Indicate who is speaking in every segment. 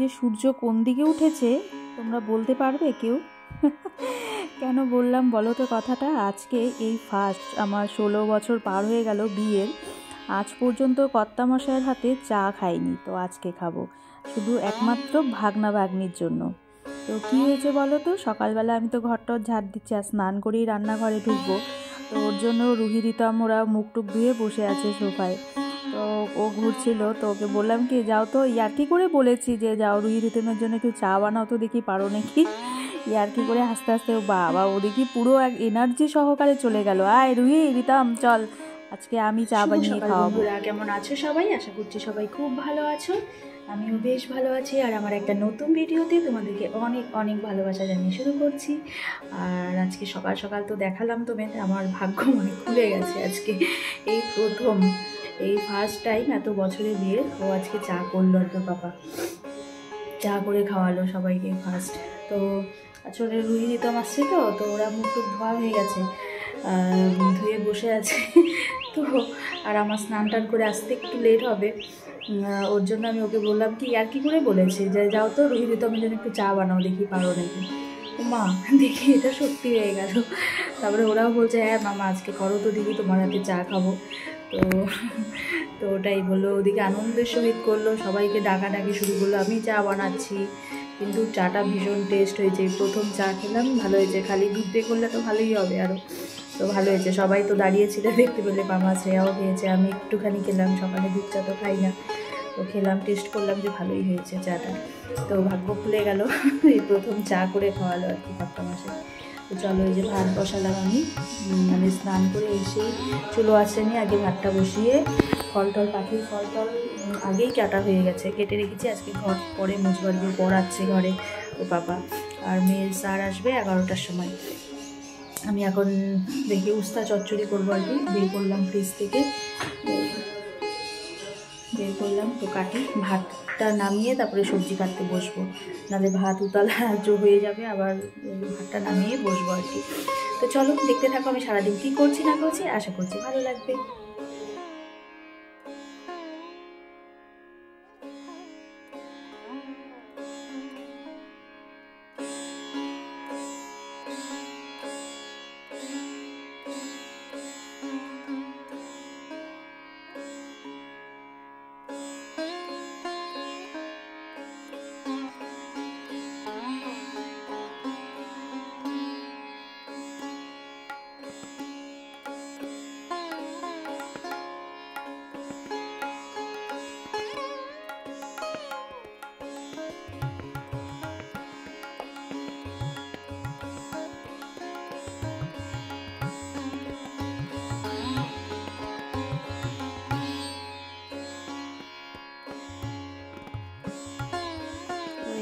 Speaker 1: যে সূর্য কোন দিকে উঠেছে তোমরা বলতে পারবে কেউ? কেন বললাম বলো তো কথাটা? আজকে এই ফার্স্ট আমার 16 বছর পার হয়ে গেল বিয়ের, আজ পর্যন্ত কর্তামশাইয়ের হাতে চা খাইনি। তো আজকে খাবো, শুধু একমাত্র ভাগনা ভাগ্নির জন্য। তো কী হয়েছে বলো তো, সকালবেলা আমি তো ঘরটর ঝাড় দিচ্ছি আর স্নান করেই রান্নাঘরে ঢুকবো। তো ওর জন্য রুহি রিতম ওরা মুখ টুক ধুয়ে বসে আছে সোফায়। তো ও ঘুরছিল, তো ওকে বললাম কি যাও তো, ইয়ার্কি করে বলেছি যে যাও রুহি রিতমের জন্য একটু চা বানাও তো দেখি পারো নাকি। ইয়ার্কি করে হাসতে হাসতে ও বাবা ও দেখি পুরো এক এনার্জি সহকারে চলে গেল। আয় রুহি রিতম চল, আজকে আমি চা বানিয়ে খাওয়াবো।
Speaker 2: কেমন আছো সবাই? আশা করছি সবাই খুব ভালো আছো, আমিও বেশ ভালো আছি। আর আমার একটা নতুন ভিডিওতে তোমাদেরকে অনেক অনেক ভালোবাসা জানিয়ে শুরু করছি। আর আজকে সকাল সকাল তো দেখালাম তোমাদের, আমার ভাগ্য মনে খুলে গেছে আজকে। এই প্রথম, এই ফার্স্ট টাইম এত বছরের বিয়ে ও আজকে চা করলো। আর তো বাবা চা করে খাওয়ালো সবাইকে ফার্স্ট। তো আসলে রুহি রিতম আসছে, তো ওরা মুখ টুক ধোয়া হয়ে গেছে, ধুয়ে বসে আছে। তো আর আমার স্নান টান করে আসতে একটু লেট হবে, ওর জন্য আমি ওকে বললাম কি আর কি করে বলেছি যে যাও তো রুহি রিতমের জন্য একটু চা বানাও দেখি পারো নাকি। মা দেখি এটা সত্যি হয়ে গেল। তারপরে ওরাও বলছে হ্যাঁ মামা আজকে করো তো দেখি, তোমার হাতে চা খাবো। তো তো ওটাই বললো, ওদিকে আনন্দের সহিত করলো, সবাইকে ডাকাডাকি শুরু করলো, আমি চা বানাচ্ছি। কিন্তু চাটা ভীষণ টেস্ট হয়েছে, প্রথম চা খেলাম, ভালো হয়েছে। খালি দুধ দিয়ে করলে তো ভালোই হবে আরও, তো ভালো হয়েছে। সবাই তো দাঁড়িয়েছিল দেখতে পেলে, মামা শ্রেয়াও খেয়েছে, আমি একটুখানি খেলাম, সকালে দুধ চা তো খাই না, তো খেলাম, টেস্ট করলাম যে ভালোই হয়েছে চাটা। তো ভাগ্য খুলে গেল, এই প্রথম চা করে খাওয়ালো আর কি কর্তামশাই। তো চলো এই যে ভাত বসালাম আমি, মানে স্নান করে এসেই চুলো আসেনি, আগে ভাতটা বসিয়ে ফল টল, পাখির ফল টল আগেই কাটা হয়ে গেছে, কেটে রেখেছি। আজকে ঘর পরে মুছবার দিয়ে পড়াচ্ছে ঘরে ও বাবা। আর মেয়ের স্যার আসবে 11টার সময়। আমি এখন দেখি উস্তা চচ্চড়ি করবো আর কি, বের করলাম ফ্রিজ থেকে, বের করলাম। তো কাটি, ভাতটা নামিয়ে তারপরে সবজি কাটতে বসবো, নাহলে ভাত উতালা হয়ে যাবে, আবার ভাতটা নামিয়ে বসবো আর কি। তো চলো দেখতে থাকো আমি সারাদিন কী করছি না করছি, আশা করছি ভালো লাগবে।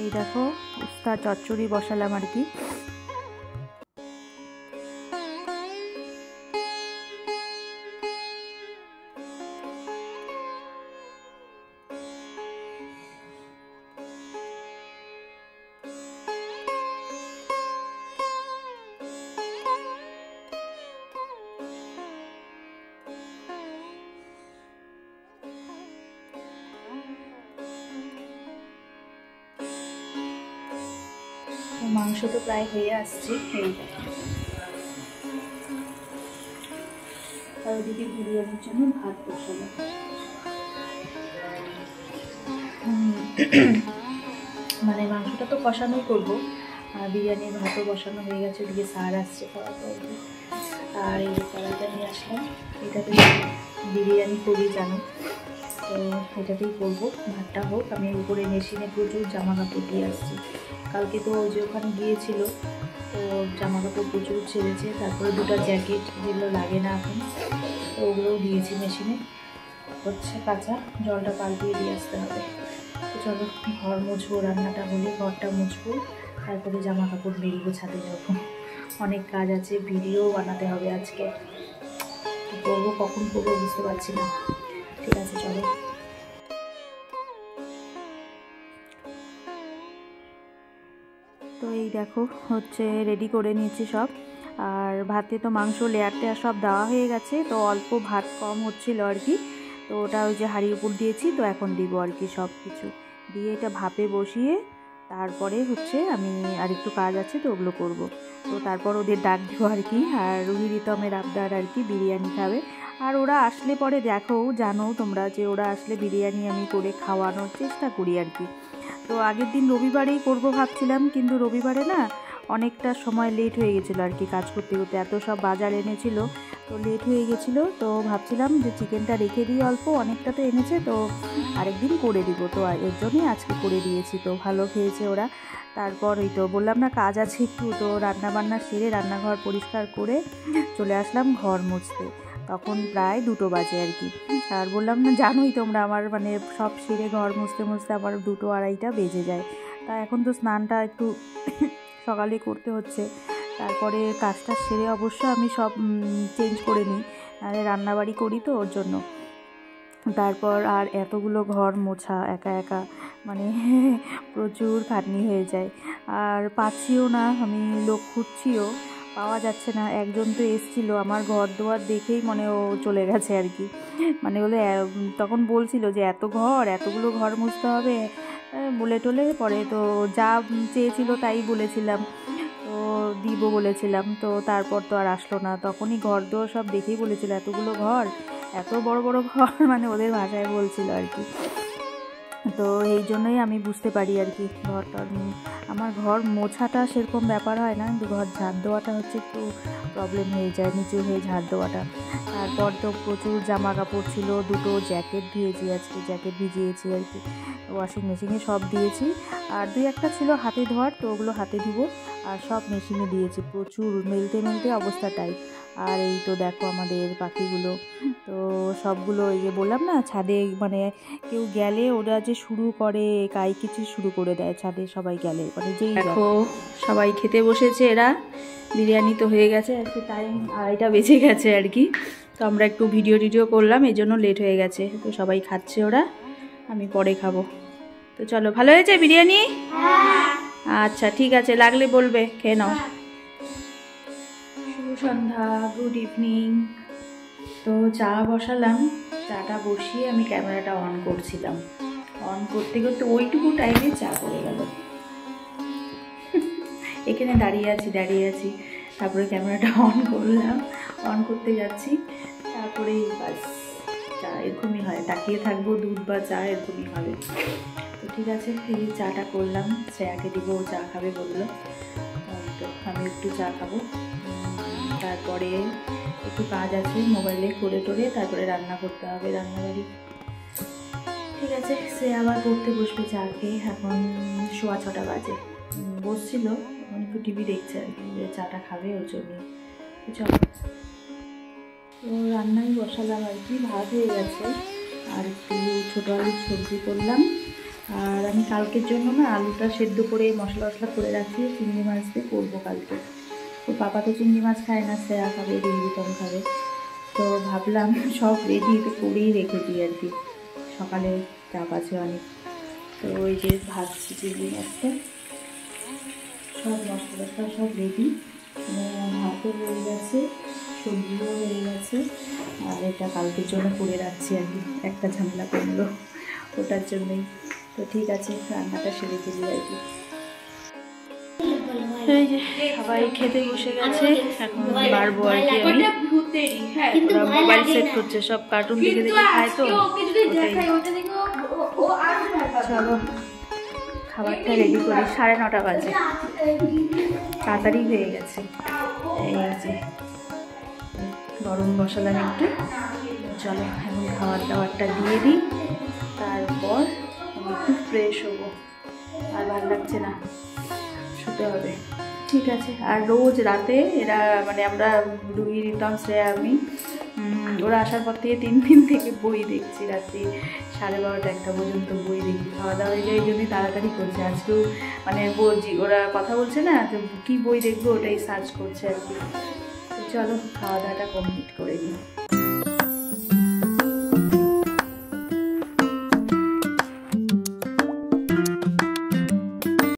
Speaker 1: এই দেখো উস্তা চচ্চড়ি বসালাম আর কি।
Speaker 2: মাংস তো প্রায় হয়ে আসছে, এই আর ওদিকে বিরিয়ানির জন্য ভাত বসানো। মানে মাংসটা তো কষানোই করবো, আর বিরিয়ানির ভাতও বসানো হয়ে গেছে। ওদিকে স্যার আসছে খাওয়া দাওয়া। আর এই যে কড়াইটা নিয়ে আসলাম, এটাতে বিরিয়ানি করি জানো, তো এটাতেই করবো। ভাতটা হোক, আমি উপরে মেশিনে প্রচুর জামা কাপড় দিয়ে আসছি। কালকে তো ওই যে ওখানে গিয়েছিল, তো জামা কাপড় প্রচুর ছেড়েছে। তারপরে দুটো জ্যাকেট যেগুলো লাগে না এখন, তো ওগুলোও দিয়েছি মেশিনে, হচ্ছে কাঁচা, জলটা পাল্টিয়ে দিয়ে আসতে হবে। তো চলো ঘর মুছবো, রান্নাটা হলে ঘরটা মুছবো, তারপরে জামা কাপড় বেরিয়ে ছাদে যাবো। অনেক কাজ আছে, ভিডিও বানাতে হবে আজকে, করবো কখন করবো বুঝতে পারছি না। ঠিক আছে চলো।
Speaker 1: তো এই দেখো হচ্ছে রেডি করে নিয়েছি সব, আর ভাতে তো মাংস লেয়ার টেয়ার সব দেওয়া হয়ে গেছে, তো অল্প ভাত কম হচ্ছিল আর কি, তো ওটা ওই যে হাঁড়ির উপর দিয়েছি, তো এখন দিব আর কি সব কিছু দিয়ে এটা ভাপে বসিয়ে তারপরে হচ্ছে আমি আর একটু কাজ আছে তো ওগুলো করবো। তো তারপর ওদের ডাক দিব আর কি। আর রুহি রিতমের আবদার আর কি বিরিয়ানি খাবে। আর ওরা আসলে পরে দেখো, জানো তোমরা যে ওরা আসলে বিরিয়ানি আমি করে খাওয়ানোর চেষ্টা করি আর কি। তো আগের দিন রবিবারেই করব ভাবছিলাম, কিন্তু রবিবারে না অনেকটা সময় লেট হয়ে গেছিলো আর কি, কাজ করতে করতে এত সব বাজার এনেছিল তো লেট হয়ে গেছিলো। তো ভাবছিলাম যে চিকেনটা রেখে দিই, অল্প অনেকটা তো এনেছে তো আরেকদিন করে দিব, তো এর জন্যই আজকে করে দিয়েছি। তো ভালো খেয়েছে ওরা। তারপর এই তো বললাম না কাজ আছে একটু, তো রান্নাবান্না সেরে রান্নাঘর পরিষ্কার করে চলে আসলাম ঘর মুছতে। তখন প্রায় 2টো বাজে আর কি। আর বললাম না, জানোই তোমরা আমার মানে সব সেরে ঘর মুছতে মুছতে আমার 2টো আড়াইটা বেজে যায়। তা এখন তো স্নানটা একটু সকালে করতে হচ্ছে। তারপরে কাজটা সেরে অবশ্য আমি সব চেঞ্জ করে নিই, নাহলে রান্নাবাড়ি করি তো ওর জন্য। তারপর আর এতগুলো ঘর মোছা একা একা মানে প্রচুর খাটনি হয়ে যায়। আর পাচ্ছিও না, আমি লোক খুঁজছিও, পাওয়া যাচ্ছে না। একজন তো এসেছিলো আমার ঘর দুয়ার দেখেই মনে ও চলে গেছে আর কি। মানে বলে তখন বলছিল যে এতগুলো ঘর মুছতে হবে বলে টলে, পরে তো যা চেয়েছিল তাই বলেছিলাম, তো দিব বলেছিলাম। তো তারপর তো আর আসলো না, তখনই ঘর দোর সব দেখেই বলেছিল এতগুলো ঘর, এত বড় বড় ঘর, মানে ওদের ভাষায় বলছিল আর কি। তো এই জন্যই আমি বুঝতে পারি আর কি। আমার ঘর মোছাটা সেরকম ব্যাপার হয় না, কিন্তু ঘর ঝাড় দেওয়াটা হচ্ছে একটু প্রবলেম হয়ে যায়, নিচু হয়ে ঝাড় দেওয়াটা। তারপর তো প্রচুর জামা কাপড় ছিল, 2টো জ্যাকেট ধুয়েছি আজকে, জ্যাকেট ভিজিয়েছি আর কি, ওয়াশিং মেশিনে সব দিয়েছি। আর 2-1টা ছিল হাতে ধোয়ার, তো ওগুলো হাতে দিব। আর সব মেশিনে দিয়েছি, প্রচুর মেলতে মেলতে অবস্থাটাই। আর এই তো দেখো আমাদের পাখিগুলো, তো সবগুলো এই যে বললাম না ছাদে, মানে কেউ গেলে ওরা যে শুরু করে কাইকিচি শুরু করে দেয় ছাদে সবাই গেলে, মানে যেই
Speaker 2: দেখো সবাই খেতে বসেছে। এরা বিরিয়ানি তো হয়ে গেছে, আজকে টাইম 2:30 বেজে গেছে আর কি। তো আমরা একটু ভিডিও করলাম, এই জন্য লেট হয়ে গেছে। তো সবাই খাচ্ছে ওরা, আমি পরে খাবো। তো চলো, ভালো হয়েছে বিরিয়ানি? আচ্ছা ঠিক আছে, লাগলে বলবে, খেয়ে নাও। শুভ সন্ধ্যা, গুড ইভিনিং। তো চা বসালাম, চাটা বসিয়ে আমি ক্যামেরাটা অন করছিলাম। অন করতে করতে ওইটুকু টাইমে চা পড়ে গেল। এখানে দাঁড়িয়ে আছি, তারপরে ক্যামেরাটা অন করলাম, অন করতে যাচ্ছি, তারপরেই বাস চা এরকমই হয়, তাকিয়ে থাকবো দুধ বা চা এরকমই হবে। তো ঠিক আছে, এই চাটা করলাম, শ্রেয়াকে দিব, ও চা খাবে বললো, তো আমি একটু চা খাবো। তারপরে একটু কাজ আছে মোবাইলে করে টোরে, তারপরে রান্না করতে হবে, রান্নাবাড়ি। ঠিক আছে, সে আবার পড়তে বসবে চা খেয়ে। এখন 6:15 বাজে, বসছিল, এখন একটু টিভি দেখছে আর কি, যে চাটা খাবে ওর জন্য। চলো, তো রান্নাই বসালাম আর কি, ভাত হয়ে গেছে, আর একটু ছোটো আলুর সবজি করলাম। আর আমি কালকের জন্য না আলুটা সেদ্ধ করে মশলা করে রাখছি, চিংড়ি মাছ দিয়ে করবো কালকে। তো পাপা তো চিংড়ি মাছ খায় না, শ্রেয়া খাবে, রিতম খাবে। তো ভাবলাম সব রেডি করেই রেখে দিই আর কি, সকালে চাপ আছে অনেক। তো ওই যে ভাজছি চিংড়ি মাছটা, সব মশলা সব রেডি, ভাতও হয়ে গেছে, সবজিও হয়ে গেছে। আর এটা কালকের জন্য করে রাখছি আর কি, একটা ঝামেলা কমলো ওটার জন্যই। তো ঠিক আছে, রান্নাটা সেরে দিলি আর কি। এই যে সবাই খেতে বসে গেছে, এখন বাড়বো আর কি আমি। ওরা মোবাইল সেট করছে, সব কার্টুন দেখে খায় তো। চলো খাবারটা রেডি করি, 9:30 বাজে, তাড়াতাড়ি হয়ে গেছে। এই যে গরম বসালাম একটু, চলো এখন খাবার দাবারটা দিয়ে দিই, তারপর আমি একটু ফ্রেশ হবো। আর ভালো লাগছে না, শুতে হবে। ঠিক আছে। আর রোজ রাতে এরা মানে আমরা রুহি, রিতম, শ্রেয়া, আমি ওরা আসার পর থেকে 3 দিন থেকে বই দেখছি, রাত্রি 12:30-1টা পর্যন্ত বই দেখি। খাওয়া দাওয়া হয়ে যায়, এই জন্যই তাড়াতাড়ি করছে। আজকেও মানে বলছি, ওরা কথা বলছে না, তো কী বই দেখবো ওটাই সার্চ করছে আর কি। তো চলো খাওয়া দাওয়াটা কমপ্লিট করে নিই।